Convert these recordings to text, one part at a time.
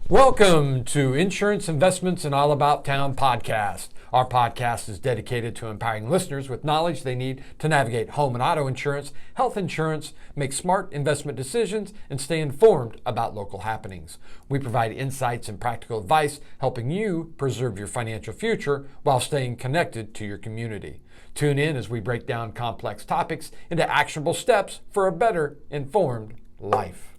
Welcome to Insurance, Investments, and All About Town podcast. Our podcast is dedicated to empowering listeners with knowledge they need to navigate home and auto insurance, health insurance, make smart investment decisions, and stay informed about local happenings. We provide insights and practical advice, helping you preserve your financial future while staying connected to your community. Tune in as we break down complex topics into actionable steps for a better informed life.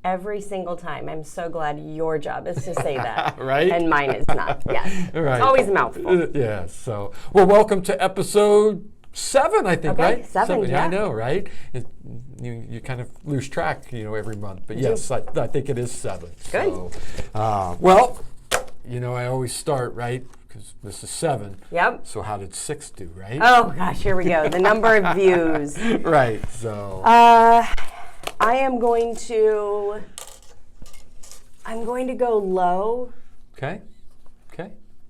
Every single time. I'm so glad your job is to say that. Right? And mine is not. Yes. Right. It's always a mouthful. Yeah. So, well, welcome to episode 7, I think, okay, right? 7, yeah. I know, right? You kind of lose track, every month. But yes, I think it is 7. Good. So, well, I always start, right? Because this is 7. Yep. So how did 6 do, right? Oh, gosh, here we go. The number of views. Right. So. I'm going to go low. Okay.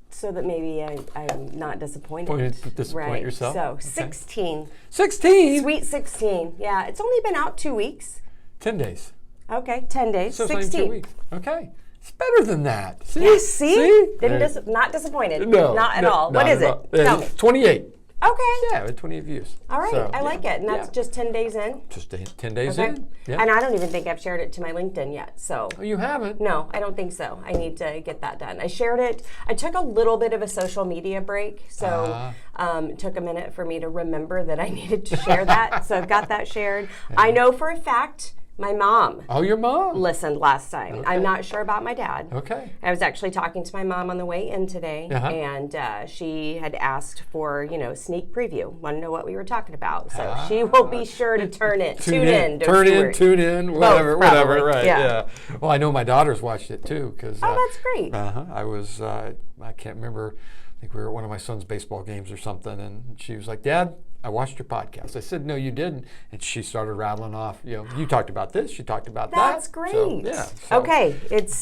So that maybe I'm not disappointed. Disappoint yourself? So, okay. 16. 16? Sweet 16. Yeah, it's only been out 2 weeks. 10 days. Okay, 10 days. So 16. 2 weeks. Okay. It's better than that. See? Yeah, see? See? Not disappointed. No. Not at all. What is it? Tell me. 28. Okay. Yeah, 28 views. All right, so, I like it. And that's just 10 days in? Just 10 days in. Yeah. And I don't even think I've shared it to my LinkedIn yet. So. Oh, you haven't? No, I don't think so. I need to get that done. I shared it. I took a little bit of a social media break. So it took a minute for me to remember that I needed to share that. So I've got that shared. I know for a fact my mom. Oh, your mom? Listened last time. Okay. I'm not sure about my dad. Okay. I was actually talking to my mom on the way in today, and she had asked for, sneak preview. Want to know what we were talking about. So she will be sure to tune in. Tune in, whatever, right, yeah. Yeah. Well, I know my daughters watched it too. Cause, that's great. I was, I can't remember, I think we were at one of my son's baseball games or something, and she was like, Dad, I watched your podcast. I said, no, you didn't. And she started rattling off, you talked about this, you talked about that. That's great. So, yeah. So okay,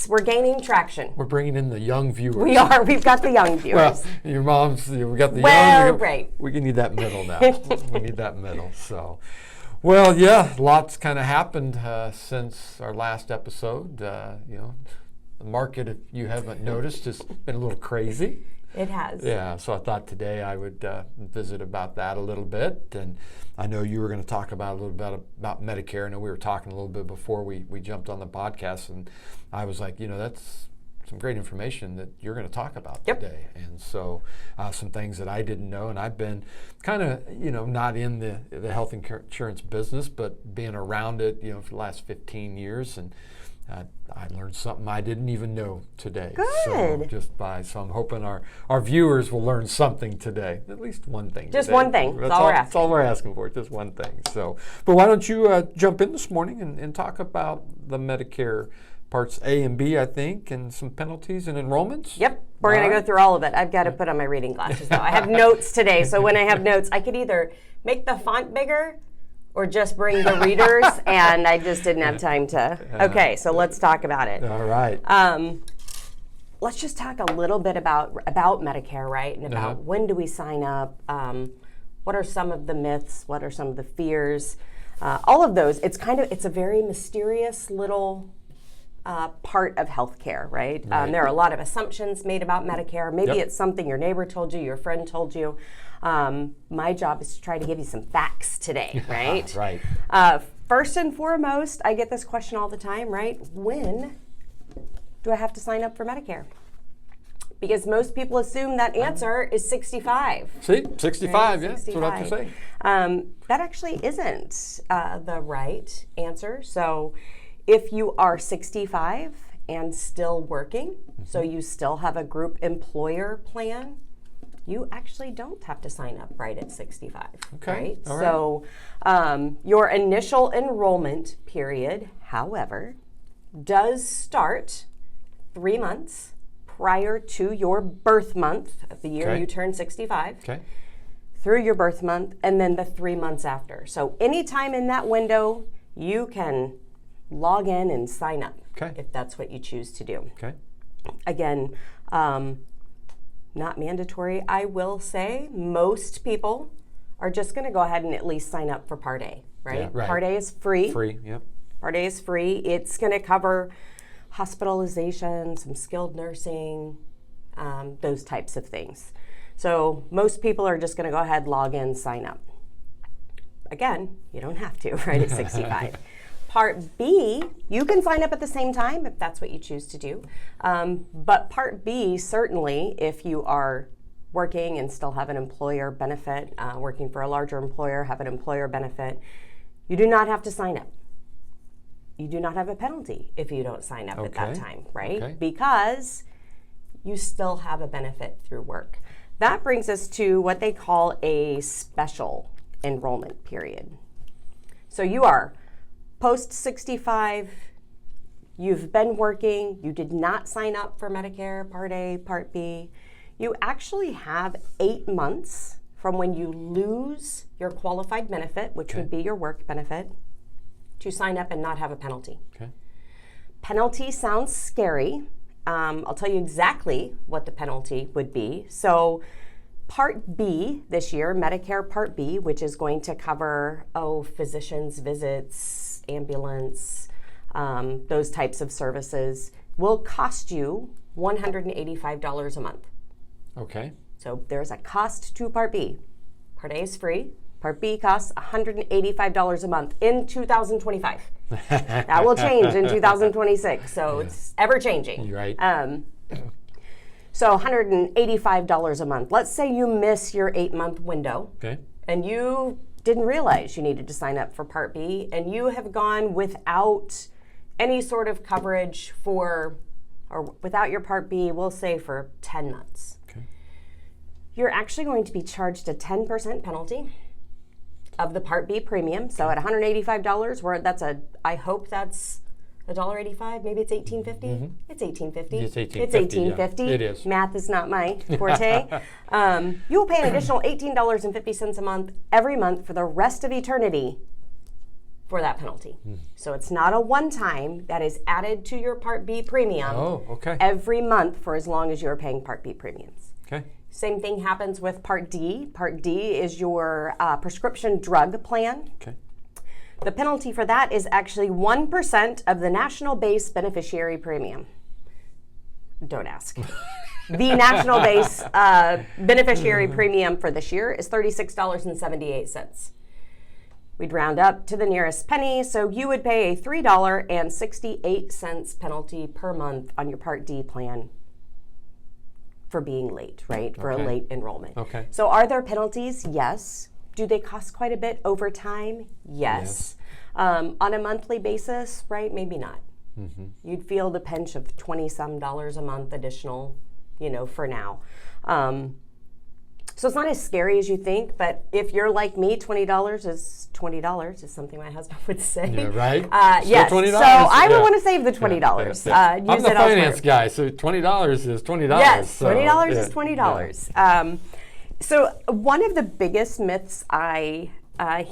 we're gaining traction. We're bringing in the young viewers. We are. We've got the young viewers. Well, your mom's, we got the young. Right. We need that middle now. We need that middle. So, well, yeah, lots kind of happened since our last episode. The market, if you haven't noticed, has been a little crazy. It has. Yeah, so I thought today I would visit about that a little bit. And I know you were going to talk about a little bit about Medicare. I know we were talking a little bit before we jumped on the podcast. And I was like, that's some great information that you're going to talk about today. And so some things that I didn't know. And I've been kind of, not in the health insurance business, but being around it, for the last 15 years. And I learned something I didn't even know today. Good. So I'm hoping our viewers will learn something today. At least one thing. Just today. one thing. That's all we're asking. That's all we're asking for. Just one thing. So, but why don't you jump in this morning and talk about the Medicare Parts A and B, I think, and some penalties and enrollments? Yep. We're going to go through all of it. I've got to put on my reading glasses, though. I have notes today, so when I have notes, I could either make the font bigger or just bring the readers, and I just didn't have time to. Okay, so let's talk about it. All right. Let's just talk a little bit about Medicare, right? And about when do we sign up? What are some of the myths? What are some of the fears? All of those. It's a very mysterious little part of healthcare, right? There are a lot of assumptions made about Medicare. Maybe it's something your neighbor told you, your friend told you. My job is to try to give you some facts today, right? Right. First and foremost, I get this question all the time, right? When do I have to sign up for Medicare? Because most people assume that answer is 65. See, 65, right? yeah, 65. That's what I have to say. That actually isn't the right answer. So if you are 65 and still working, so you still have a group employer plan, you actually don't have to sign up right at 65. Okay. Right? All right. So your initial enrollment period, however, does start 3 months prior to your birth month of the year you turn 65. Okay. Through your birth month, and then the 3 months after. So anytime in that window, you can log in and sign up if that's what you choose to do. Okay. Again, not mandatory. I will say most people are just going to go ahead and at least sign up for Part A, right? Yeah, right. Part A is free. Free, yep. Part A is free. It's going to cover hospitalization, some skilled nursing, those types of things. So most people are just going to go ahead, log in, sign up. Again, you don't have to, right, at 65. Part B, you can sign up at the same time if that's what you choose to do. But Part B, certainly, if you are working and still have an employer benefit, working for a larger employer, have an employer benefit, you do not have to sign up. You do not have a penalty if you don't sign up at that time, right? Because you still have a benefit through work. That brings us to what they call a special enrollment period. So you are post 65, you've been working, you did not sign up for Medicare Part A, Part B. You actually have 8 months from when you lose your qualified benefit, which would be your work benefit, to sign up and not have a penalty. Penalty sounds scary. I'll tell you exactly what the penalty would be. So Part B this year, Medicare Part B, which is going to cover, physicians' visits, ambulance, those types of services, will cost you $185 a month. So there's a cost to Part B. Part A is free. Part B costs $185 a month in 2025. That will change in 2026, so it's ever changing. Right. So $185 a month. Let's say you miss your 8-month window, and you didn't realize you needed to sign up for Part B, and you have gone without any sort of coverage or without your Part B, we'll say for 10 months. You're actually going to be charged a 10% penalty of the Part B premium. So at $185, I hope that's $1.85. Maybe it's $18.50. It's $18.50. It's $18.50. It is. Math is not my forte. You will pay an additional $18.50 a month every month for the rest of eternity for that penalty. So it's not a one-time. That is added to your Part B premium every month for as long as you're paying Part B premiums. Same thing happens with Part D. Part D is your prescription drug plan. The penalty for that is actually 1% of the national base beneficiary premium. Don't ask. The national base beneficiary premium for this year is $36.78. We'd round up to the nearest penny, so you would pay a $3.68 penalty per month on your Part D plan for being late, right? For a late enrollment. So are there penalties? Yes. Do they cost quite a bit over time? Yes. On a monthly basis, right? Maybe not. You'd feel the pinch of $20-some a month additional, for now. So it's not as scary as you think, but if you're like me, $20 is $20 is something my husband would say. Right? Yes. $20, so I would want to save the $20. Use I'm the it finance guy, so $20 is $20. Yes, so, $20 is $20. So one of the biggest myths I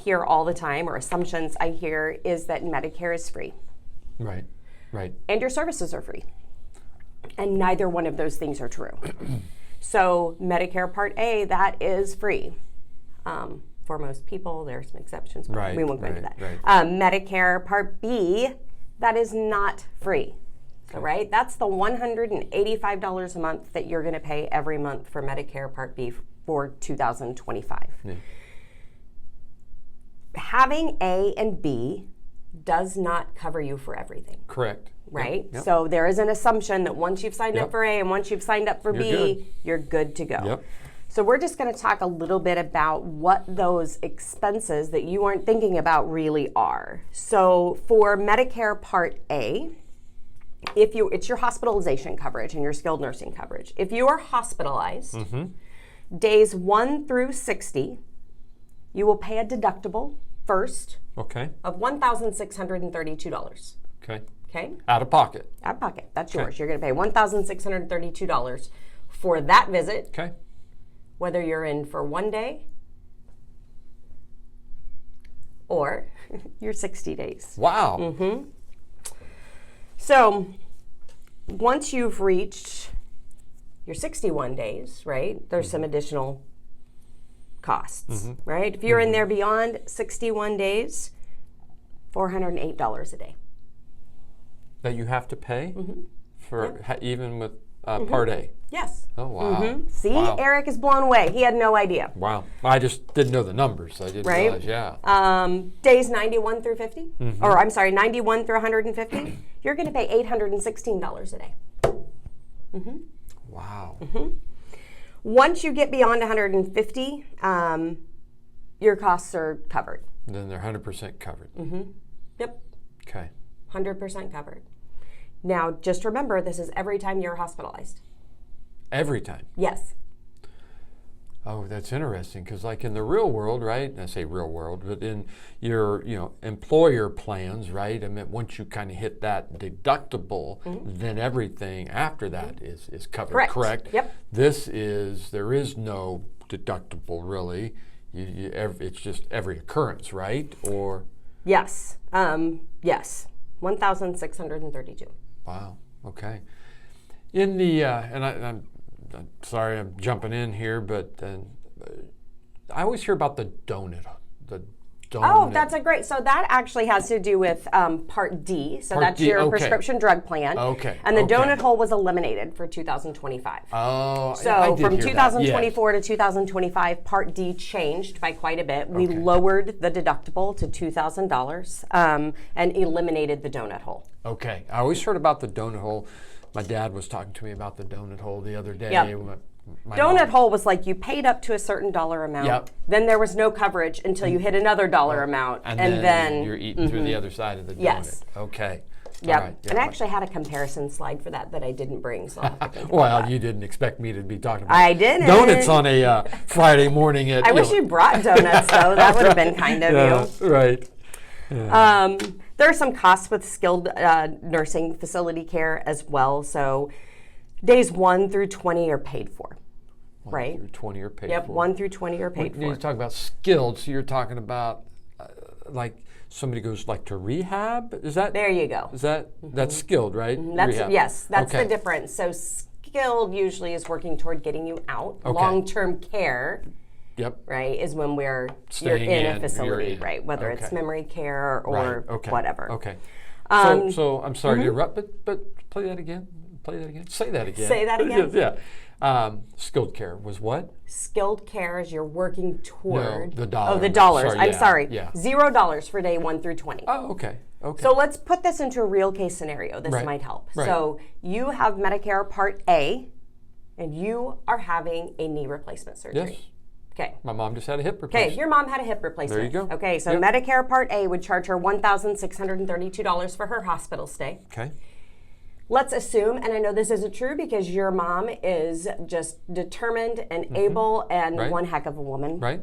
hear all the time, or assumptions I hear, is that Medicare is free. Right. And your services are free. And neither one of those things are true. So Medicare Part A, that is free. For most people, there's some exceptions, but we won't go into that. Medicare Part B, that is not free. So, that's the $185 a month that you're going to pay every month for Medicare Part B for 2025. Having A and B does not cover you for everything. Correct. Right? So there is an assumption that once you've signed up for A and once you've signed up for B, you're good to go. So we're just going to talk a little bit about what those expenses that you aren't thinking about really are. So for Medicare Part A, it's your hospitalization coverage and your skilled nursing coverage. If you are hospitalized, days 1 through 60, you will pay a deductible first of $1,632. Okay? Out of pocket. Out of pocket. That's yours. You're going to pay $1,632 for that visit. Whether you're in for 1 day or your 60 days. Wow. So once you've reached your 61 days, right, there's some additional costs, right? If you're in there beyond 61 days, $408 a day. That you have to pay for even with Mm-hmm. Part A? Yes. Oh, wow. See, Wow. Eric is blown away. He had no idea. Wow. I just didn't know the numbers. I didn't realize, Days 91 through 50, or I'm sorry, 91 through 150, you're going to pay $816 a day. Wow. Once you get beyond 150, your costs are covered. Then they're 100% covered. Yep, Okay. 100% covered. Now, just remember, this is every time you're hospitalized. Every time. Yes. Oh, that's interesting, because like in the real world, right? I say real world, but in your employer plans, right? I mean, once you kind of hit that deductible, then everything after that is covered. Correct. Yep. There is no deductible really. It's just every occurrence, right? Or Yes. Yes. 1,632. wow. Okay. In the and I'm sorry I'm jumping in here, but I always hear about the donut. Oh, that's a great. So that actually has to do with Part D. So Part that's D, your okay. prescription drug plan. Okay. And the okay. donut hole was eliminated for 2025. Oh, So I did from hear that. 2024 to 2025, Part D changed by quite a bit. We lowered the deductible to $2,000 and eliminated the donut hole. Okay. I always heard about the donut hole. My dad was talking to me about the donut hole the other day. Yep. My Donut mom- hole was like you paid up to a certain dollar amount. Yep. Then there was no coverage until you hit another dollar amount. And then then you're eating through the other side of the donut. Yes. Okay. Yep. All right. And I actually had a comparison slide for that I didn't bring, so I'll have to think about Well, that. you didn't expect me to be talking about I didn't. donuts on a Friday morning at. I wish you brought donuts, though. That would have been kind of you. Right. There are some costs with skilled nursing facility care as well. So days 1 through 20 are paid for, right? 1 through 20 are paid Yep, for. 1 through 20 are paid When you for. talk about skilled, so you're talking about like somebody goes like to rehab? Is that? There you go. Is that that's skilled, right? That's Rehab. yes, that's Okay. the difference. So skilled usually is working toward getting you out. Okay. Long-term care, Yep. right, is when you're Staying in in, a facility, you're in. right? Whether it's Okay. memory care or Right. Okay. whatever. Okay. Um, So I'm sorry to interrupt, but play that again. Play that again. Say that again. Say that again? Yeah. Skilled care was what? Skilled care is you're working toward. the dollar Oh, the amount. dollars. Sorry, I'm yeah, sorry. yeah. $0 for day 1 through 20. Oh, okay. Okay. So let's put this into a real case scenario. This Right. might help. Right. So you have Medicare Part A, and you are having a knee replacement surgery. Yes. Okay. My mom just had a hip Okay, replacement. your mom had a hip replacement. There you go. Okay, so Yep. Medicare Part A would charge her $1,632 for her hospital stay. Okay. Let's assume, and I know this isn't true because your mom is just determined and able and Right. one heck of a woman. Right.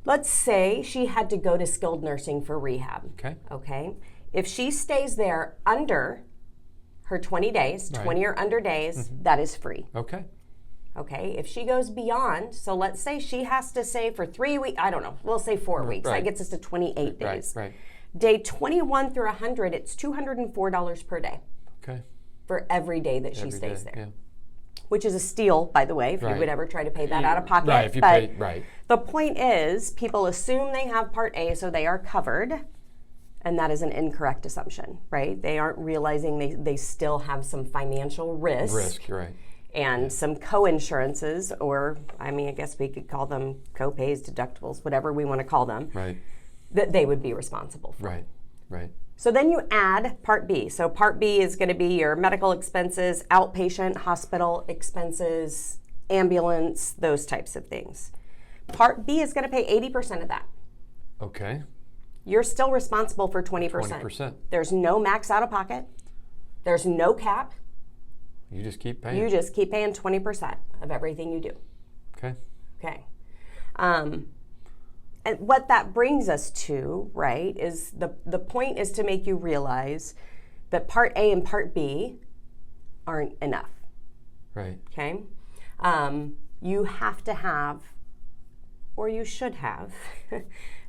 Let's say she had to go to skilled nursing for rehab. Okay. Okay. If she stays there under her 20 days, Right. 20 or under days, that is free. Okay. Okay. If she goes beyond, so let's say she has to stay for 3 weeks, I don't know, we'll say 4 weeks. right. That gets us to 28 Right. days. Right. Day 21 through 100, it's $204 per day Okay. for every day that she Every stays day, there. Yeah. Which is a steal, by the way, if you Right. would ever try to pay that out of pocket. Right. If you but pay. Right. the point is, people assume they have Part A, so they are covered, and that is an incorrect assumption, right? They aren't realizing they still have some financial risk. You're right. And some coinsurances, or I mean, I guess we could call them copays, deductibles, whatever we want to call them, Right. that they would be responsible for. Right. Right. So then you add Part B. So Part B is going to be your medical expenses, outpatient hospital expenses, ambulance, those types of things. Part B is going to pay 80% of that. Okay. You're still responsible for 20%. 20%. There's no max out of pocket. There's no cap. You just keep paying. You just keep paying 20% of everything you do. Okay. Okay. And what that brings us to, right, is the point is to make you realize that Part A and Part B aren't enough. Right. Okay? You have to have, or you should have,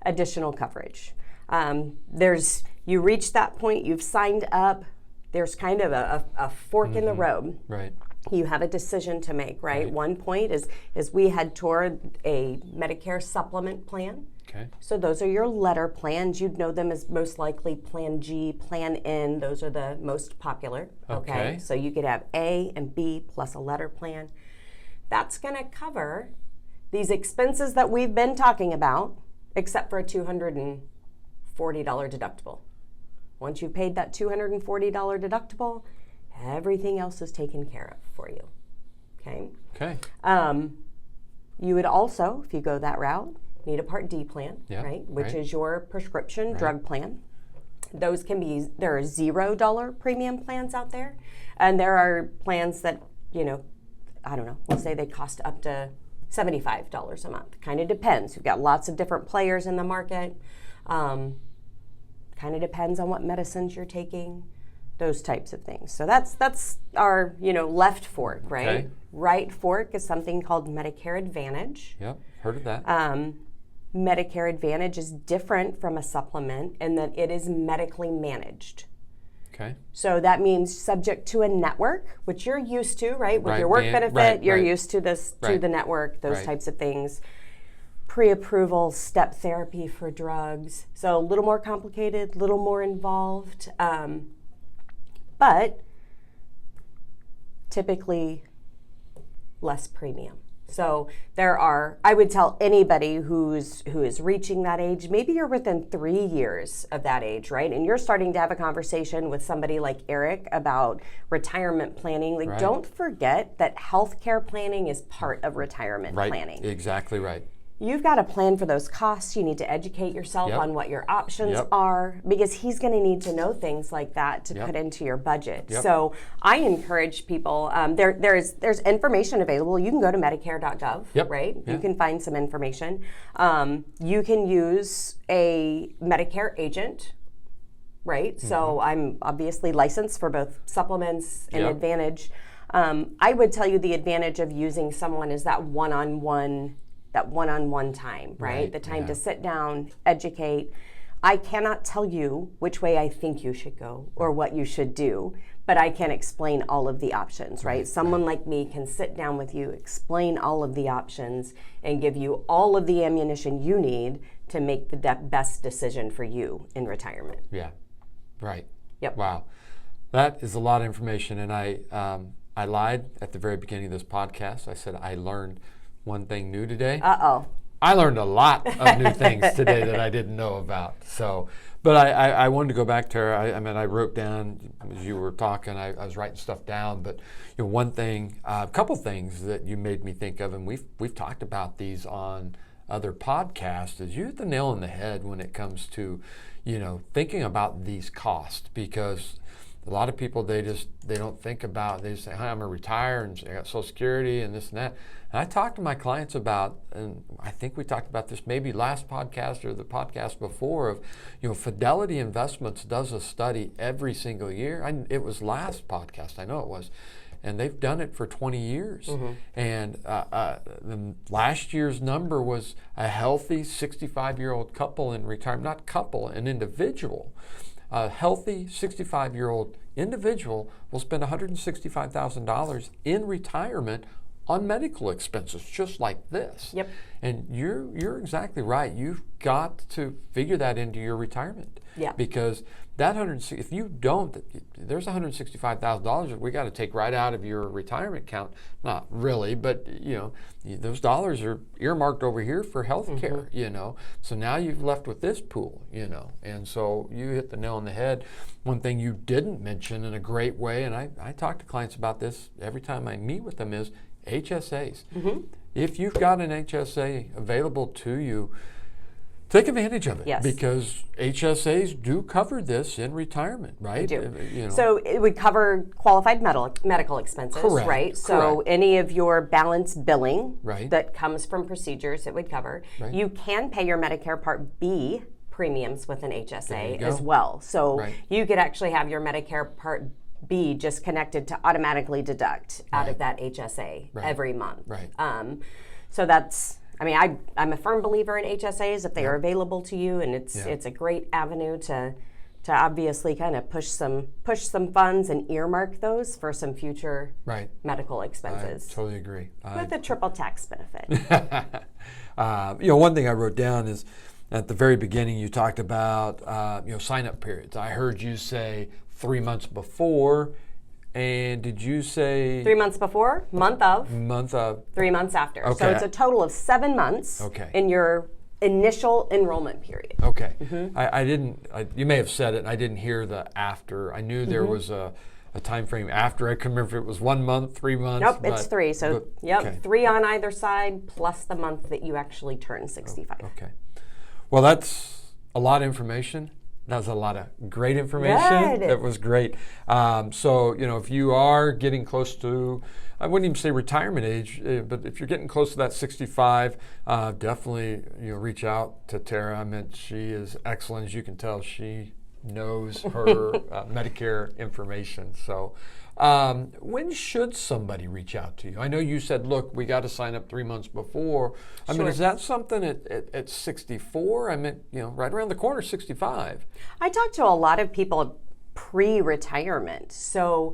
additional coverage. You reach that point, you've signed up, there's kind of a fork in the road. Right. You have a decision to make, right? One point is we head toward a Medicare supplement plan. Okay. So those are your letter plans. You'd know them as most likely Plan G, Plan N. Those are the most popular. Okay. So you could have A and B plus a letter plan. That's going to cover these expenses that we've been talking about, except for a $240 deductible. Once you've paid that $240 deductible, everything else is taken care of for you. Okay. Okay. You would also, if you go that route, need a Part D plan, right? Which is your prescription drug plan. Those can be, there are $0 premium plans out there. And there are plans that, I don't know, we'll say they cost up to $75 a month. Kind of depends. You've got lots of different players in the market. Kind of depends on what medicines you're taking, those types of things. So that's our, left fork, right? Okay. Right fork is something called Medicare Advantage. Yep, heard of that. Medicare Advantage is different from a supplement in that it is medically managed. Okay. So that means subject to a network, which you're used to, right? With your work benefit, you're used to this, to the network, those types of things. Pre-approval, step therapy for drugs. So a little more complicated, a little more involved, but typically less premium. So I would tell anybody who is reaching that age, maybe you're within 3 years of that age, right? And you're starting to have a conversation with somebody like Eric about retirement planning. Don't forget that healthcare planning is part of retirement planning. Exactly right. You've got to plan for those costs. You need to educate yourself on what your options are, because he's going to need to know things like that to put into your budget. So I encourage people, there's information available. You can go to Medicare.gov, right? You can find some information. You can use a Medicare agent, right? So I'm obviously licensed for both supplements and Advantage. I would tell you the advantage of using someone is that one-on-one time, right? The time to sit down, educate. I cannot tell you which way I think you should go or what you should do, but I can explain all of the options, right? Someone like me can sit down with you, explain all of the options, and give you all of the ammunition you need to make the best decision for you in retirement. Yeah, right. Yep. Wow. That is a lot of information, and I lied at the very beginning of this podcast. I said I learned one thing new today. I learned a lot of new things today that I didn't know about. So, but I wanted to go back to her. I wrote down as you were talking. I was writing stuff down. But one thing, a couple things that you made me think of, and we've talked about these on other podcasts, is you hit the nail on the head when it comes to thinking about these costs, because a lot of people, they don't think about, they just say, hi, I'm going to retire and I got Social Security and this and that. And I talk to my clients about, and I think we talked about this maybe last podcast or the podcast before, of, Fidelity Investments does a study every single year. It was last podcast, I know it was. And they've done it for 20 years. And the last year's number was a healthy 65-year-old couple in retirement, not couple, an individual. A healthy 65-year-old individual will spend $165,000 in retirement on medical expenses, just like this. Yep. And you're exactly right. You've got to figure that into your retirement. Yeah. Because that if you don't, there's $165,000 that we got to take right out of your retirement account. Not really, but those dollars are earmarked over here for health care. So now you've left with this pool. And so you hit the nail on the head. One thing you didn't mention in a great way, and I talk to clients about this every time I meet with them, is HSAs. If you've got an HSA available to you, take advantage of it. Yes. Because HSAs do cover this in retirement, right? They do. So it would cover qualified medical expenses, right? So any of your balance billing that comes from procedures, it would cover. You can pay your Medicare Part B premiums with an HSA as well. So you could actually have your Medicare Part B just connected to automatically deduct out of that HSA every month. So that's, I'm a firm believer in HSAs if they are available to you, and it's a great avenue to to obviously kind of push some funds and earmark those for some future medical expenses. I totally agree. With a triple tax benefit. One thing I wrote down is at the very beginning you talked about sign-up periods. I heard you say 3 months before, and did you say 3 months before, month of, 3 months after. Okay. So it's a total of 7 months in your initial enrollment period. Okay. I didn't. You may have said it, and I didn't hear the after. I knew there was a time frame after. I couldn't remember if it was 1 month, 3 months. Nope, it's 3. So, 3 on either side, plus the month that you actually turn 65. Okay. Well, that's a lot of information. That was a lot of great information. Good. It was great. So, if you are getting close to, I wouldn't even say retirement age, but if you're getting close to that 65, definitely reach out to Tara. I mean, she is excellent. As you can tell, she knows her Medicare information. So when should somebody reach out to you? I know you said, look, we got to sign up 3 months before. I mean, is that something at 64? I mean, right around the corner, 65. I talk to a lot of people pre-retirement. So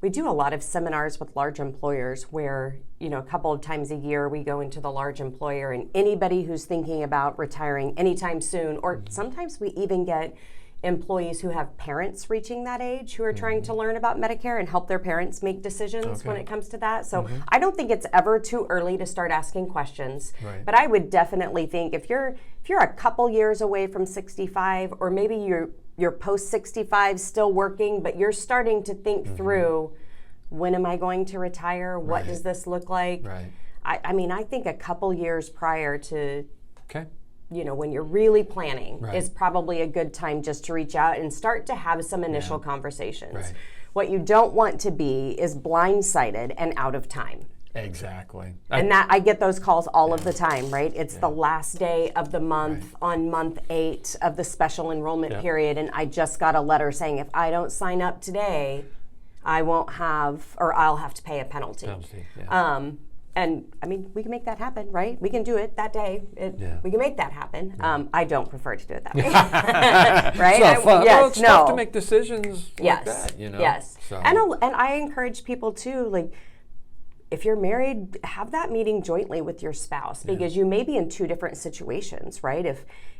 we do a lot of seminars with large employers where, a couple of times a year we go into the large employer, and anybody who's thinking about retiring anytime soon, or sometimes we even get employees who have parents reaching that age who are trying to learn about Medicare and help their parents make decisions when it comes to that. So I don't think it's ever too early to start asking questions. Right. But I would definitely think if you're a couple years away from 65, or maybe you're post 65 still working, but you're starting to think through, when am I going to retire? What does this look like? Right. I mean, I think a couple years prior to when you're really planning is probably a good time just to reach out and start to have some initial conversations. Right. What you don't want to be is blindsided and out of time. Exactly. And that I get those calls all of the time, right? It's the last day of the month on month 8 of the special enrollment period, and I just got a letter saying if I don't sign up today, I won't have, or I'll have to pay a penalty. And I mean, we can make that happen, right? We can do it that day. We can make that happen. I don't prefer to do it that way. Right? It's not fun. Yes, Well, it's tough to make decisions like that, Yes. So. And I encourage people too, like, if you're married, have that meeting jointly with your spouse, because you may be in 2 different situations, right?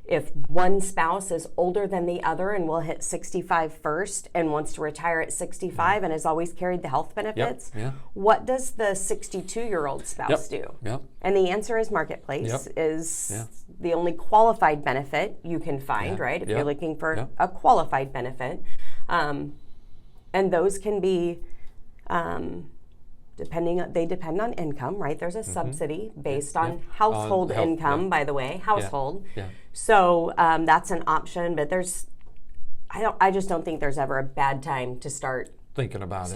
If one spouse is older than the other and will hit 65 first and wants to retire at 65 and has always carried the health benefits, what does the 62-year-old spouse do? And the answer is Marketplace is the only qualified benefit you can find, right? If you're looking for a qualified benefit. And those can be... they depend on income, right? There's a subsidy based on household income, by the way, household. So that's an option, but I just don't think there's ever a bad time to start thinking about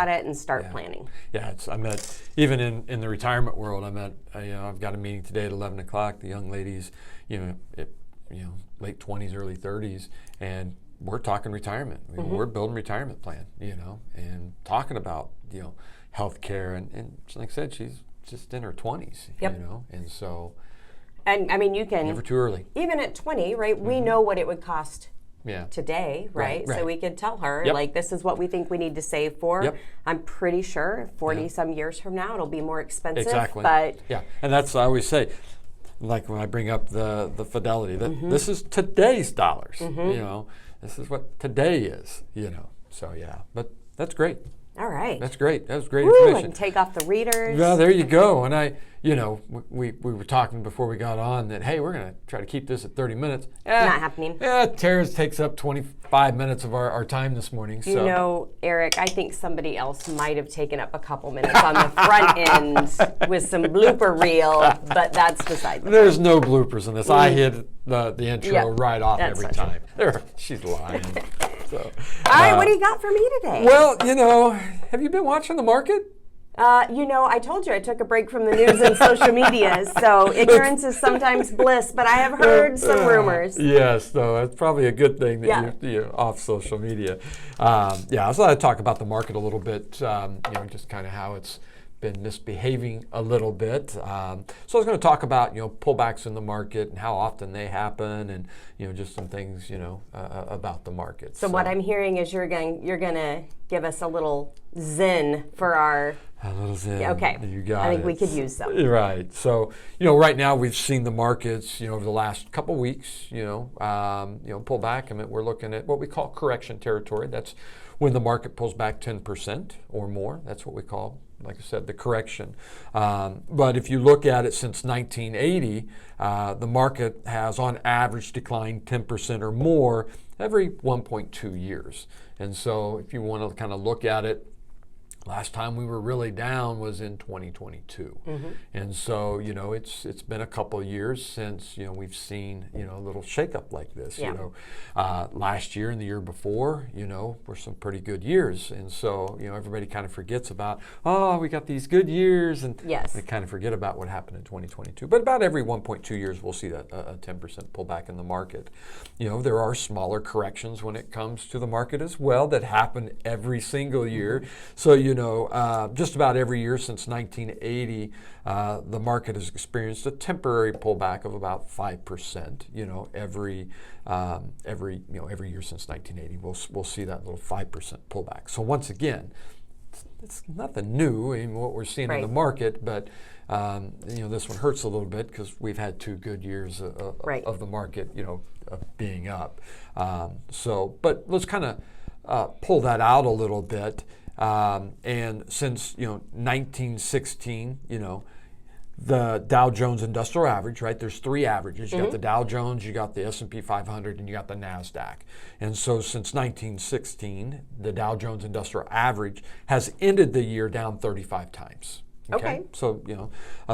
it and start planning. Yeah, I met, even in the retirement world, I've got a meeting today at 11 o'clock. The young ladies, late 20s, early 30s, and we're talking retirement. We're building a retirement plan, and talking about, healthcare, and like I said, she's just in her 20s, and so. And I mean, you can never too early. Even at 20, right? We know what it would cost today, right? So we could tell her, like, this is what we think we need to save for. I'm pretty sure 40 some years from now it'll be more expensive. Exactly. But and that's, I always say, like when I bring up the fidelity, that this is today's dollars. This is what today is. So but that's great. All right. That's great. That was great information. I can take off the readers. Yeah, there you go. And we were talking before we got on that, hey, we're going to try to keep this at 30 minutes. Not happening. Tara's takes up 25 minutes of our time this morning. So. Eric, I think somebody else might have taken up a couple minutes on the front end with some blooper reel, but that's beside the point. There's no bloopers in this. I hit the intro right off every time. She's lying. So, all right, what do you got for me today? Well, have you been watching the market? I told you I took a break from the news and social media, so ignorance is sometimes bliss, but I have heard some rumors. Yes, so that's probably a good thing that you're off social media. So I talk about the market a little bit, just kind of how it's been misbehaving a little bit. So I was going to talk about, pullbacks in the market and how often they happen, and just some things, about the market. So what I'm hearing is you're going to give us a little zen for our. A little zen. Okay. You got I think it. we could use some. Right. So right now we've seen the markets, over the last couple weeks, pull back. I mean, we're looking at what we call correction territory. That's when the market pulls back 10% or more. That's what we call, like I said, the correction. But if you look at it since 1980, the market has on average declined 10% or more every 1.2 years. And so if you want to kind of look at it, last time we were really down was in 2022. And so, it's been a couple of years since, we've seen, a little shakeup like this. Yeah. Last year and the year before, were some pretty good years. And so, everybody kind of forgets about, we got these good years, and yes. they kind of forget about what happened in 2022. But about every 1.2 years, we'll see a 10% pullback in the market. There are smaller corrections when it comes to the market as well that happen every single year. So, just about every year since 1980, the market has experienced a temporary pullback of about 5%. Every year since 1980, we'll see that little 5% pullback. So once again, it's nothing new in what we're seeing in the market, but this one hurts a little bit because we've had 2 good years of the market, being up. But let's kind of pull that out a little bit. And since 1916, the Dow Jones Industrial Average, right? There's 3 averages. You got the Dow Jones, you got the S&P 500, and you got the Nasdaq. And so since 1916, the Dow Jones Industrial Average has ended the year down 35 times. Okay. So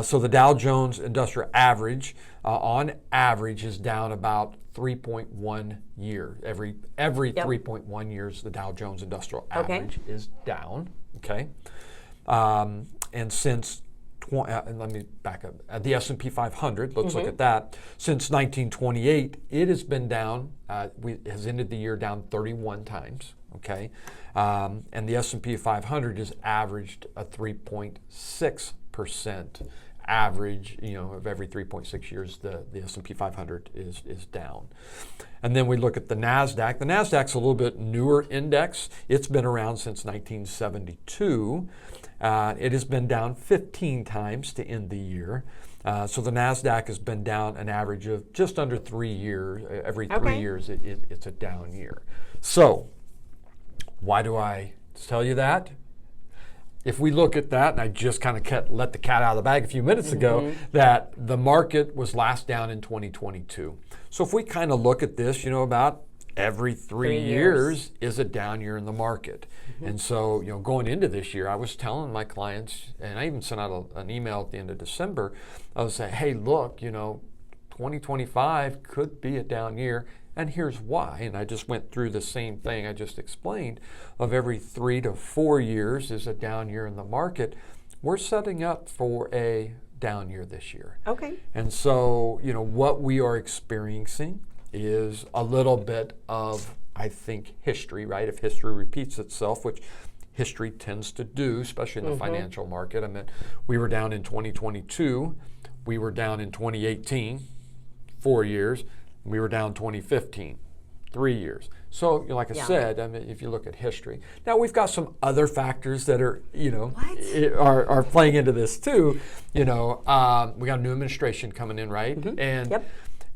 so the Dow Jones Industrial Average, on average, is down about 3.1 years. Every 3.1 years, the Dow Jones Industrial Average is down. Okay. And since let me back up. The S&P 500. Let's look at that. Since 1928, it has been down. Has ended the year down 31 times. Okay. And the S&P 500 has averaged a 3.6% average, of every 3.6 years, the S&P 500 is down. And then we look at the Nasdaq. The Nasdaq's a little bit newer index. It's been around since 1972. It has been down 15 times to end the year. So the Nasdaq has been down an average of just under 3 years. Every 3 years, it's a down year. So why do I tell you that? If we look at that, and I just kind of let the cat out of the bag a few minutes ago, that the market was last down in 2022. So if we kind of look at this, about every 3 years is a down year in the market. And so, going into this year, I was telling my clients, and I even sent out an email at the end of December, I was saying, hey, look, 2025 could be a down year. And here's why. And I just went through the same thing I just explained. Of every 3 to 4 years is a down year in the market. We're setting up for a down year this year. Okay. And so, what we are experiencing is a little bit of, I think, history, right? If history repeats itself, which history tends to do, especially in the financial market. I mean, we were down in 2022. We were down in 2018, 4 years. We were down 2015, 3 years. So, like I said, I mean, if you look at history. Now, we've got some other factors that are, are playing into this too. We got a new administration coming in, right? And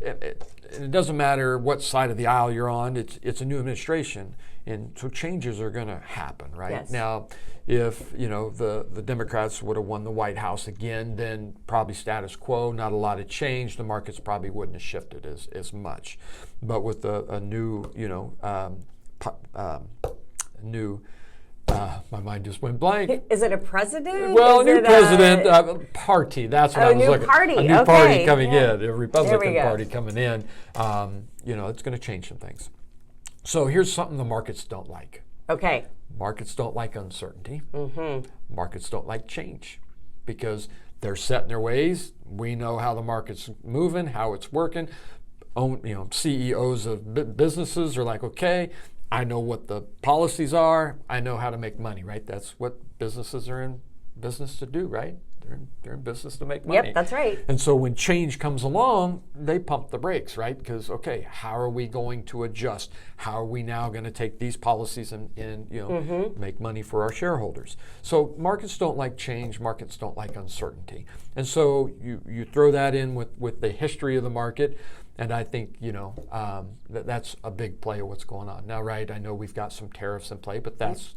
it doesn't matter what side of the aisle you're on. It's a new administration. And so changes are going to happen, right? Yes. Now, if the Democrats would have won the White House again, then probably status quo, not a lot of change. The markets probably wouldn't have shifted as much. But with a new, my mind just went blank. Is it a president? Well, a new president, party. That's what I was looking at. A new party coming in, a Republican Party coming in. It's going to change some things. So here's something the markets don't like. Okay. Markets don't like uncertainty. Markets don't like change because they're set in their ways. We know how the market's moving, how it's working. CEOs of businesses are like, okay, I know what the policies are. I know how to make money, right? That's what businesses are in business to do, right? They're in business to make money. Yep, that's right. And so when change comes along, they pump the brakes, right? Because, okay, how are we going to adjust? How are we now going to take these policies and make money for our shareholders? So markets don't like change. Markets don't like uncertainty. And so you throw that in with the history of the market, and I think, that's a big play of what's going on. Now, right, I know we've got some tariffs in play, but that's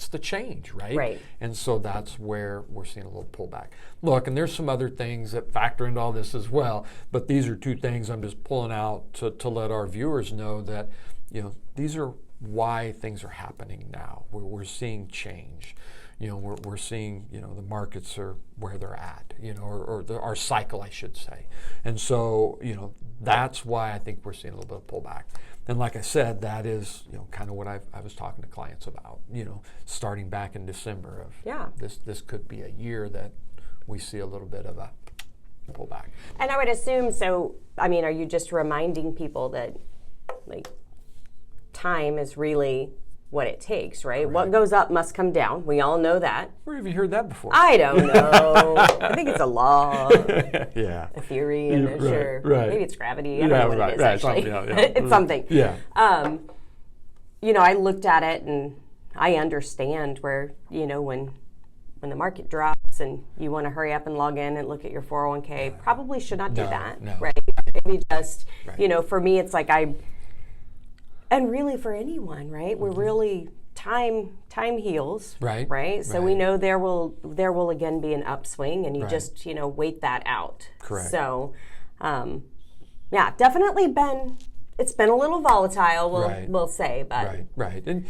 the change, right? Right. And so that's where we're seeing a little pullback. Look, and there's some other things that factor into all this as well, but these are two things I'm just pulling out to let our viewers know that, these are why things are happening now. We're seeing change. We're seeing, the markets are where they're at, or our cycle, I should say. And so, that's why I think we're seeing a little bit of pullback. And like I said, that is, kind of what I was talking to clients about, starting back in December of this could be a year that we see a little bit of a pullback. And I would assume, are you just reminding people that, time is really what it takes, right? What goes up must come down. We all know that. Where have you heard that before? I don't know. I think it's a law, yeah, a theory, and sure, maybe it's gravity. I don't know what it is actually. It's something. Yeah. I looked at it and I understand where, when the market drops and you want to hurry up and log in and look at your 401k, probably should not do that, right? Maybe just, for me, it's like and really for anyone, right? We're really time heals, right? So we know there will again be an upswing, and you just wait that out. Correct. So, definitely it's been a little volatile. We'll say, but right. And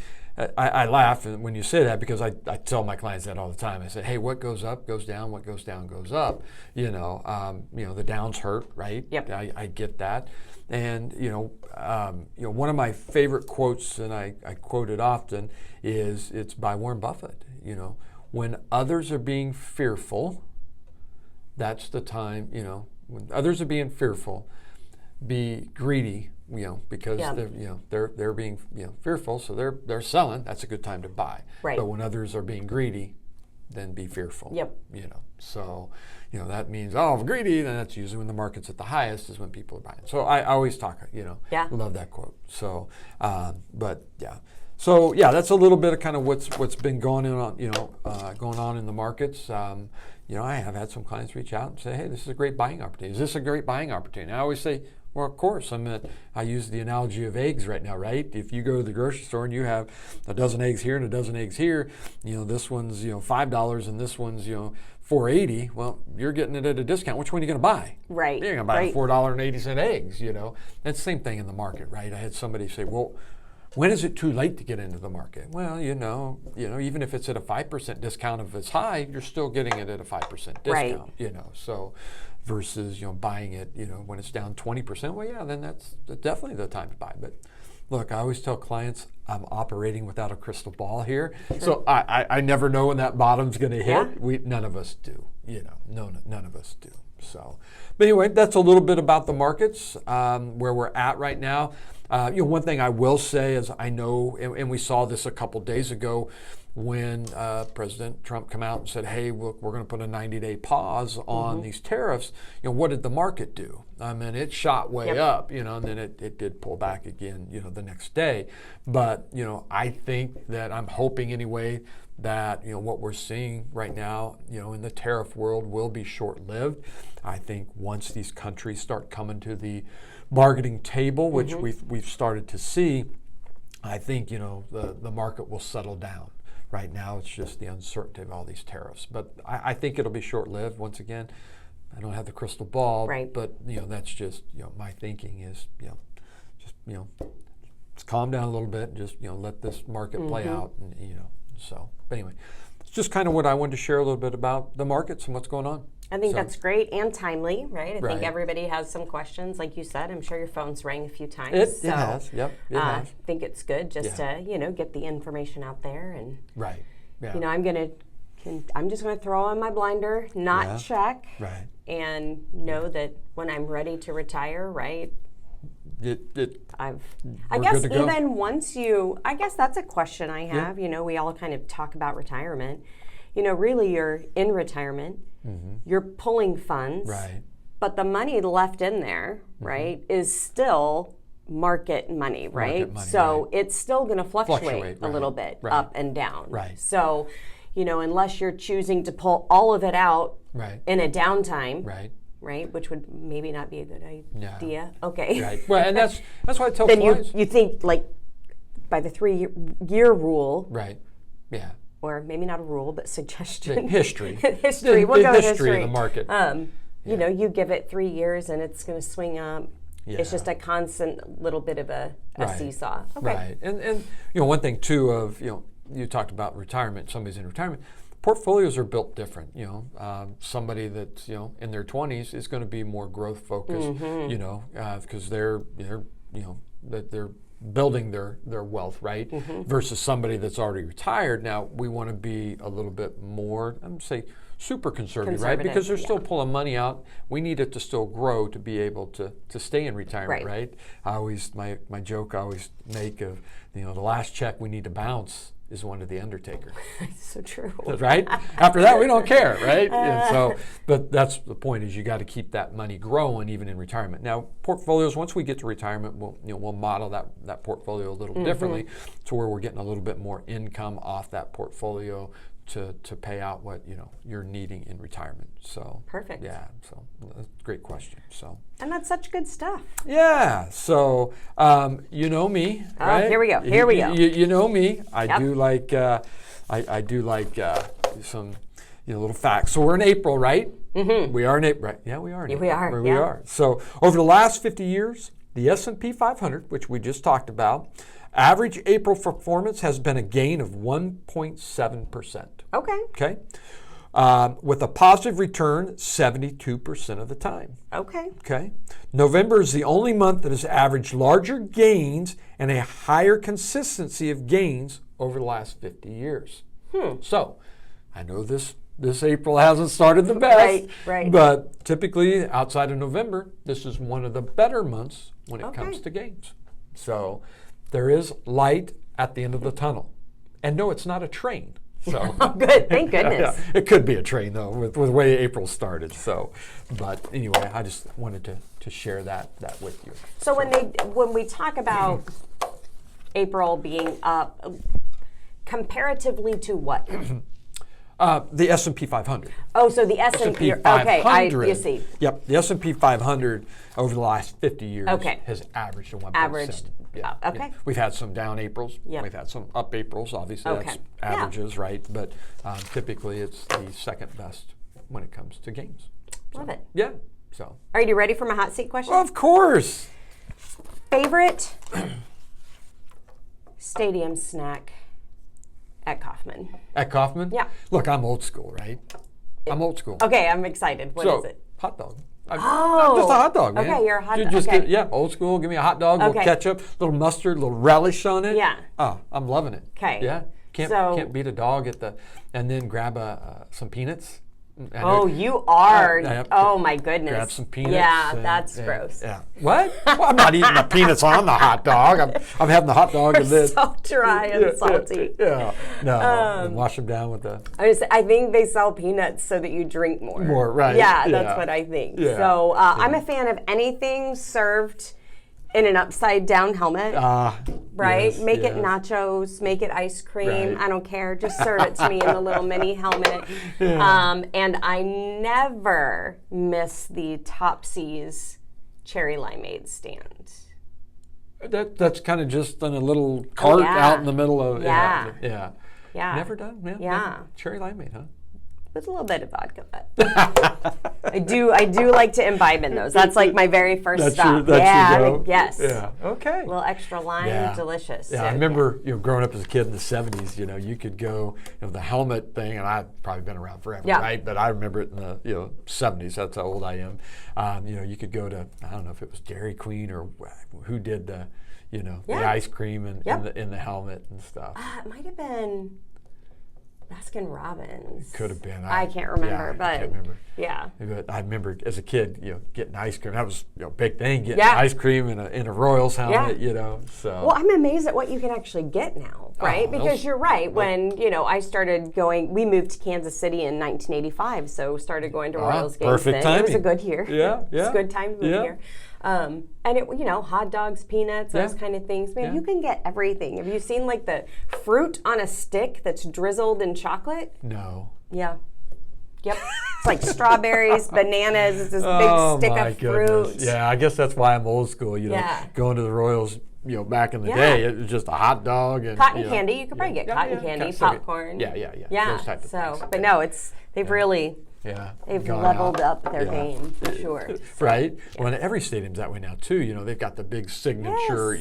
I laugh when you say that because I tell my clients that all the time. I say, hey, what goes up goes down. What goes down goes up. The downs hurt, right? Yep. I get that. And one of my favorite quotes, and I quote it often, it's by Warren Buffett. When others are being fearful, that's the time. When others are being fearful, be greedy. Because they're being fearful, so they're selling. That's a good time to buy. Right. But when others are being greedy, then be fearful. Yep. So that means greedy. Then that's usually when the market's at the highest is when people are buying. So I always talk. Love that quote. So, So that's a little bit of kind of what's been going on. Going on in the markets. I have had some clients reach out and say, hey, this is a great buying opportunity. Is this a great buying opportunity? And I always say, well, of course. I use the analogy of eggs right now, right? If you go to the grocery store and you have a dozen eggs here and a dozen eggs here, this one's $5 and this one's $4.80. Well, you're getting it at a discount. Which one are you going to buy? Right. You're going to buy $4.80 eggs. That's the same thing in the market, right? I had somebody say, well, when is it too late to get into the market? Well, even if it's at a 5% discount, if it's high, you're still getting it at a 5% discount. Right. So versus buying it when it's down 20%. Well, then that's definitely the time to buy. But look, I always tell clients I'm operating without a crystal ball here, so I never know when that bottom's going to hit. Yeah. None of us do. None of us do. So, but anyway, that's a little bit about the markets where we're at right now. One thing I will say is I know, and we saw this a couple days ago when President Trump came out and said, hey, look, we're going to put a 90-day pause on these tariffs. What did the market do? It shot way up, and then it did pull back again, the next day. But, I think that I'm hoping anyway that, what we're seeing right now, in the tariff world will be short-lived. I think once these countries start coming to the bargaining table, which we've started to see, I think, the market will settle down. Right now, it's just the uncertainty of all these tariffs. But I think it'll be short-lived. Once again, I don't have the crystal ball, but that's just my thinking is just let's calm down a little bit, and just let this market play out, and so. But anyway, it's just kind of what I wanted to share a little bit about the markets and what's going on. I think that's great and timely, right? I think everybody has some questions, like you said. I'm sure your phone's rang a few times. It has, yep. It has. I think it's good just to get the information out there, and right. Yeah. I'm just gonna throw on my blinder, not check, and know that when I'm ready to retire, right? I guess even once I guess that's a question I have. We all kind of talk about retirement. really you're in retirement, you're pulling funds, Right. but the money left in there, right, is still market money, right? Market money, so right. it's still going to fluctuate a right, little bit right. up and down. Right. So, unless you're choosing to pull all of it out Right. in a downtime, Right. which would maybe not be a good idea. Okay. Right. Well, and that's why I tell Then clients. you think like by the 3-year rule, Right. Yeah. or maybe not a rule, but suggestion. History. History. We'll the go with history history. of the market. You give it 3 years and it's going to swing up. Yeah. It's just a constant little bit of a Right. seesaw. Okay. Right. And one thing too of you talked about retirement. Somebody's in retirement. Portfolios are built different. Somebody that's in their 20s is going to be more growth focused. Because they're building their wealth, right? Versus somebody that's already retired. Now we want to be a little bit more, I'm going to say, super conservative, right? Because they're still pulling money out. We need it to still grow to be able to stay in retirement, right? I always my joke I always make of the last check we need to bounce is one to the undertaker. So true. Right? After that, we don't care, right? And so, but that's the point is you got to keep that money growing even in retirement. Now, portfolios, once we get to retirement, we'll model that portfolio a little differently to where we're getting a little bit more income off that portfolio to pay out what you're needing in retirement. So perfect. Yeah. So that's a great question. So and that's such good stuff. Yeah. So you know me. Right? Here we go. Here we go. You know me. I do like I do like some little facts. So we're in April, right? Mm-hmm. We are in April. Right? Yeah, we are in April. We are. We are. So over the last 50 years, the S&P 500, which we just talked about, average April performance has been a gain of 1.7%. Okay. With a positive return 72% of the time. Okay. November is the only month that has averaged larger gains and a higher consistency of gains over the last 50 years. So I know this April hasn't started the best, right. But typically outside of November, this is one of the better months when it comes to gains. So there is light at the end of the tunnel. And no, it's not a train. So good, thank goodness. Yeah, it could be a train though, with the way April started. So, but anyway, I just wanted to share that with you. So when we talk about April being up, comparatively to what? The S&P 500. Oh, so the S&P 500. Okay, you see. Yep, the S&P 500 over the last 50 years has averaged a 1.7. Averaged. Yeah. Okay. Yeah. We've had some down Aprils. Yep. We've had some up Aprils. Obviously, that's averages, right? But typically, it's the second best when it comes to gains. Love it. Yeah. So. Are you ready for my hot seat question? Well, of course. Favorite stadium snack at Kaufman? At Kaufman? Yeah. Look, I'm old school, right? I'm old school. Okay, I'm excited. What is it? Hot dog. I'm Oh, just a hot dog, man. Okay, you're a hot dog. Just okay. old school. Give me a hot dog, a little ketchup, a little mustard, a little relish on it. Yeah. Oh, I'm loving it. Okay. Yeah. Can't beat a dog and then grab some peanuts. Oh, you are. Oh, my goodness. Grab some peanuts. Yeah, that's gross. Yeah. What? Well, I'm not eating the peanuts on the hot dog. I'm having the hot dog and then so dry and salty. Yeah. No. And wash them down with the. I think they sell peanuts so that you drink more. More, right? Yeah, that's what I think. Yeah. So I'm a fan of anything served in an upside down helmet. Right? Yes, make it nachos, make it ice cream. Right. I don't care. Just serve it to me in the little mini helmet. Yeah. And I never miss the Topsy's cherry limeade stand. That's kind of just on a little cart out in the middle of Yeah. Never done. Yeah. Cherry limeade, huh? With a little bit of vodka, but I do like to imbibe in those. That's like my very first stop. Yes. Yeah. Okay. A little extra lime, delicious. Yeah, So, I remember growing up as a kid in the 70s. You could go the helmet thing, and I've probably been around forever, right? But I remember it in the 70s. That's how old I am. You could go to I don't know if it was Dairy Queen or who did the the ice cream and in the helmet and stuff. It might have been. Baskin Robbins. Could have been. I can't remember, but I can't remember. Yeah. But I remember as a kid, getting ice cream. That was a big thing, getting Yeah. ice cream in a Royals helmet, So. Well, I'm amazed at what you can actually get now, right? Because you're right. When, I started going, we moved to Kansas City in 1985, so started going to Royals games perfect then. timing. It was a good year. Yeah, It's a good time to move here. And it, hot dogs, peanuts, those kind of things. Man, you can get everything. Have you seen like the fruit on a stick that's drizzled in chocolate? No. Yeah. Yep. It's like strawberries, bananas. It's this big stick of fruit. Yeah, I guess that's why I'm old school. Going to the Royals. Back in the day, it was just a hot dog and cotton candy. You could probably get cotton candy, popcorn. Yeah. Those type of things. But no, they've really. Yeah, they've leveled up their game for sure. So, right. Well, and every stadium's that way now too. They've got the big signature,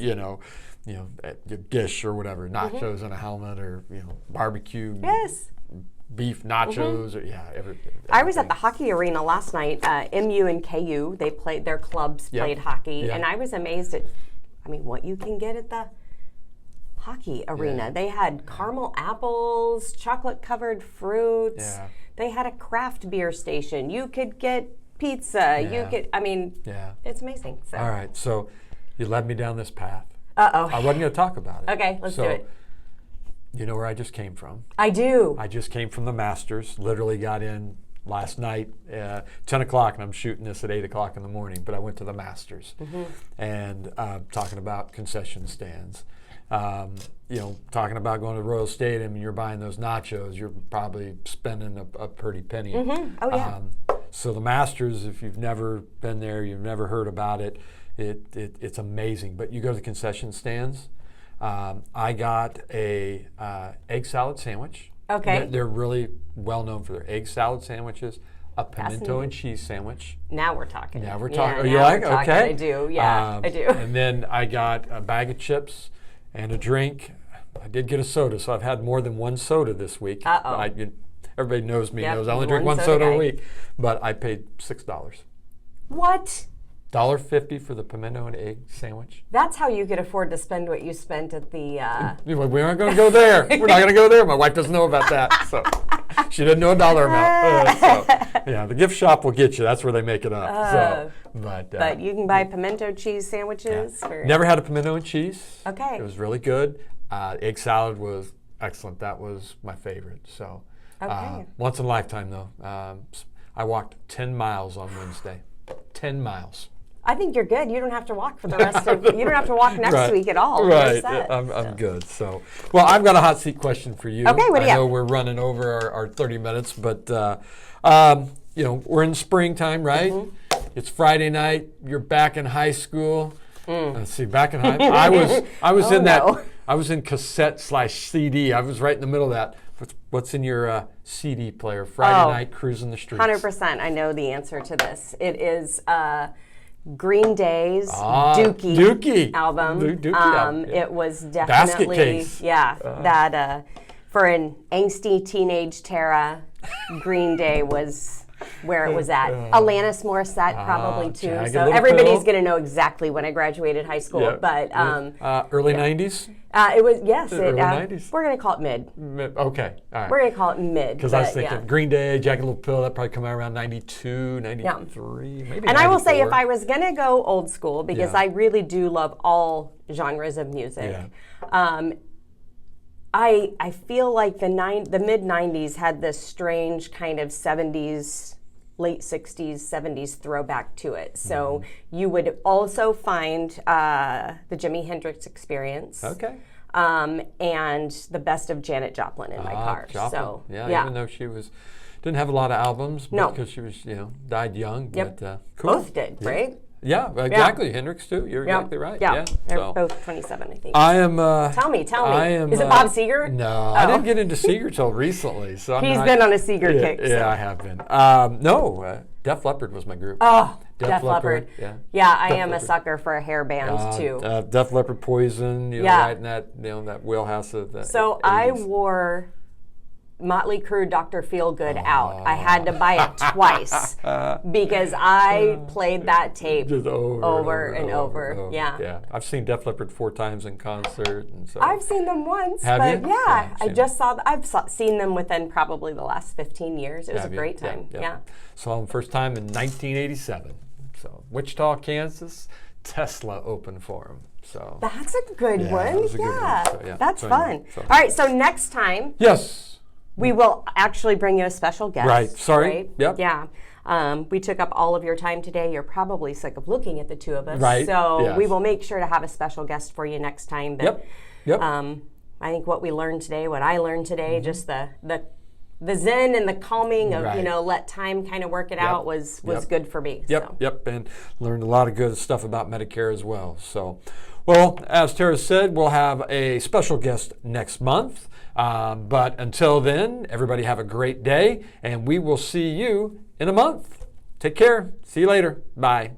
dish or whatever, nachos and a helmet, or barbecue. Yes. Beef nachos, or everything. I was at the hockey arena last night. MU and KU, their clubs played hockey, and I was amazed at, what you can get at the hockey arena. Yeah. They had caramel apples, chocolate-covered fruits. Yeah. They had a craft beer station. You could get pizza. Yeah. You could, it's amazing. So. All right, so you led me down this path. Uh-oh. I wasn't going to talk about it. Okay, let's do it. You know where I just came from? I do. I just came from the Masters. Literally got in last night, 10 o'clock, and I'm shooting this at 8 o'clock in the morning, but I went to the Masters. And talking about concession stands. Talking about going to Royal Stadium and you're buying those nachos, you're probably spending a pretty penny. Oh, yeah. So the Masters, if you've never been there, you've never heard about it, it's amazing. But you go to the concession stands. I got a egg salad sandwich. Okay. They're really well known for their egg salad sandwiches. A pimento and cheese sandwich. Now we're talking. Now we're talking. Yeah, you like? we're talking. Okay. I do. Yeah, I do. And then I got a bag of chips and a drink. I did get a soda, so I've had more than one soda this week. Everybody knows me. Knows I only drink one soda a week, but I paid $6. What? $1.50 for the pimento and egg sandwich. That's how you could afford to spend what you spent at the. We aren't going to go there. We're not going to go there. My wife doesn't know about that, so she doesn't know a dollar amount. The gift shop will get you. That's where they make it up. But you can buy pimento cheese sandwiches. Never had a pimento and cheese. Okay. It was really good. Egg salad was excellent. That was my favorite. So once in a lifetime though. I walked 10 miles on Wednesday. 10 miles. I think you're good. You don't have to walk for the rest of. You don't have to walk next week at all. Right. I'm good. So, well, I've got a hot seat question for you. Okay. What do you have? I know we're running over our 30 minutes, but we're in springtime, right? It's Friday night. You're back in high school. Let's see, back in high. I was I was in cassette/CD. I was right in the middle of that. What's in your CD player? Friday night cruising the streets. 100%. I know the answer to this. It is Green Day's Dookie album. Dookie album. It was definitely Basket Case. that for an angsty teenage Tara, Green Day was where it was at. Alanis Morissette probably too. So everybody's going to know exactly when I graduated high school. But early 90s? It was, early 90s? We're going to call it mid. Okay, all right. We're going to call it mid. Because I was thinking Green Day, Jagged Little Pill, that probably come out around 92, 93, maybe 94. And I will say if I was going to go old school, because I really do love all genres of music, I feel like the mid-90s had this strange kind of 70s, late 60s, 70s throwback to it. So you would also find the Jimi Hendrix Experience. Okay. And the best of Janet Joplin in my car. Joplin. So even though she didn't have a lot of albums, because she was, died young. Yep. But cool. Both did, right? Yeah, exactly. Hendrix too. You're exactly right. Yeah, they're both 27, I think. I am. Tell me. Is it Bob Seger? No, I didn't get into Seger till recently. So he's been on a Seger kick. Yeah, I have been. No, Def Leppard was my group. Oh, Def Leppard. Yeah, I am a sucker for hair bands too. Def Leppard, Poison. Right in that that wheelhouse of that. So 80s. I wore Motley Crue Dr. Feelgood out. I had to buy it twice because I played that tape just over and over. Yeah. I've seen Def Leppard 4 times in concert. And so. I've seen them once. Have but you? Yeah, I've seen them within probably the last 15 years. It was a great time. Yeah. Saw them first time in 1987. So Wichita, Kansas, Tesla opened for them. So that's a good one. That was a good one. So, that's fun. All right, so next time. Yes. We will actually bring you a special guest. Right. Sorry. Right? Yep. Yeah. We took up all of your time today. You're probably sick of looking at the two of us. Right. So we will make sure to have a special guest for you next time. But, Yep. I think what we learned today, what I learned today, just the zen and the calming of, let time kind of work it out was good for me. Yep. And learned a lot of good stuff about Medicare as well. So, well, as Tara said, we'll have a special guest next month. But until then, everybody have a great day, and we will see you in a month. Take care. See you later. Bye.